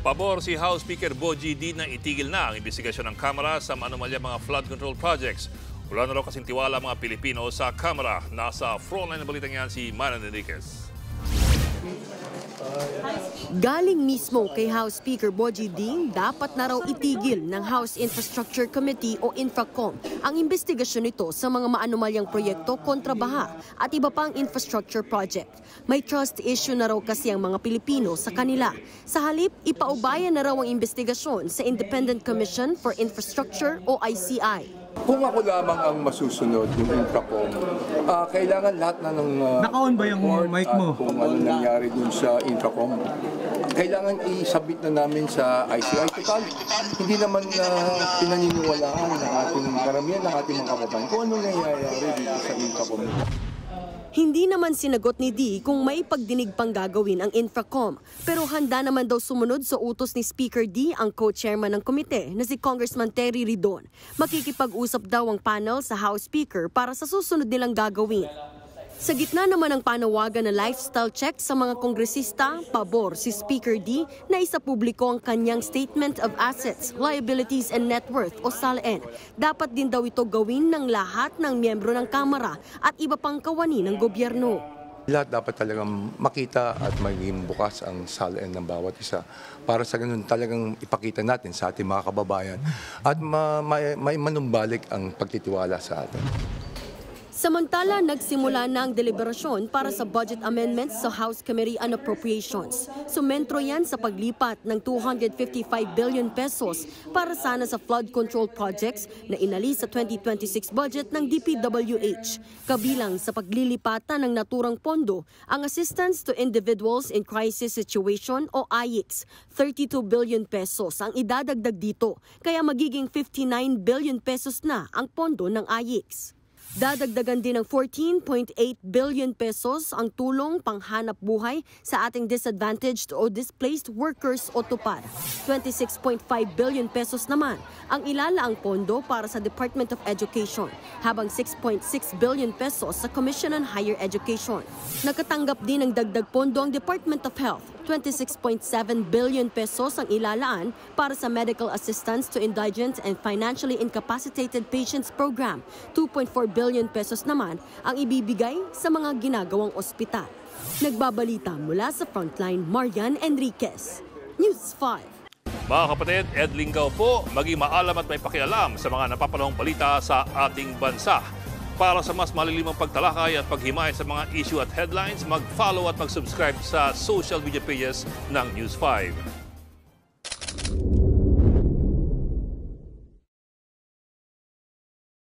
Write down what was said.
Pabor si House Speaker Bogie D na itigil na ang investigasyon ng Kamara sa anomalya mga flood control projects. Wala na raw kasing tiwala mga Pilipino sa Kamara. Nasa frontline na balitang yan si Manan Enriquez. Galing mismo kay House Speaker Bogie D, dapat na raw itigil ng House Infrastructure Committee o Infracom ang investigasyon nito sa mga maanumalyang proyekto kontra baha at iba pang infrastructure project. May trust issue na raw kasi ang mga Pilipino sa kanila. Sa halip, ipaubayan na raw ang investigasyon sa Independent Commission for Infrastructure o ICI. Kung ako lamang ang masusunod yung Infracom, kailangan lahat na ng naka-on ba yung mic mo? Kung ano nangyari dun sa Infracom, kailangan i-submit na namin sa ICI. Total, hindi naman pinaniniwalaan ng ating karamihan ng ating mga kababayan kung ano nangyayari dito sa Infracom. Hindi naman sinagot ni D kung may pagdinig pang gagawin ang Infracom. Pero handa naman daw sumunod sa utos ni Speaker D ang co-chairman ng komite na si Congressman Terry Ridon. Makikipag-usap daw ang panel sa House Speaker para sa susunod nilang gagawin. Sa gitna naman ng panawagan na lifestyle check sa mga kongresista, pabor si Speaker D na isapubliko ang kanyang Statement of Assets, Liabilities and Net Worth o SALN. Dapat din daw ito gawin ng lahat ng miyembro ng Kamara at iba pang kawani ng gobyerno. Lahat dapat talagang makita at maging bukas ang SALN ng bawat isa para sa ganun talagang ipakita natin sa ating mga kababayan at may manumbalik ang pagtitiwala sa atin. Samantala, nagsimula na ang deliberasyon para sa budget amendments sa House Committee on Appropriations. Sumentro yan sa paglipat ng 255 billion pesos para sana sa flood control projects na inalis sa 2026 budget ng DPWH. Kabilang sa paglilipatan ng naturang pondo, ang Assistance to Individuals in Crisis Situation o AICS. 32 billion pesos ang idadagdag dito, kaya magiging 59 billion pesos na ang pondo ng AICS. Dadagdagan din ng 14.8 billion pesos ang tulong panghanap buhay sa ating disadvantaged o displaced workers o TUPAD. 26.5 billion pesos naman ang ilalaang pondo para sa Department of Education, habang 6.6 billion pesos sa Commission on Higher Education. Nakatanggap din ng dagdag pondo ang Department of Health. 26.7 billion pesos ang ilalaan para sa medical assistance to indigent and financially incapacitated patients program. 2.4 billion pesos naman ang ibibigay sa mga ginagawang ospital. Nagbabalita mula sa Frontline, Marian Enriquez, News 5. Mga kapatid, Ed Lingaw po, maging maalam at may pakialam sa mga napapanahong balita sa ating bansa. Para sa mas malilimang pagtalakay at paghimay sa mga issue at headlines, mag-follow at mag-subscribe sa social media pages ng News 5.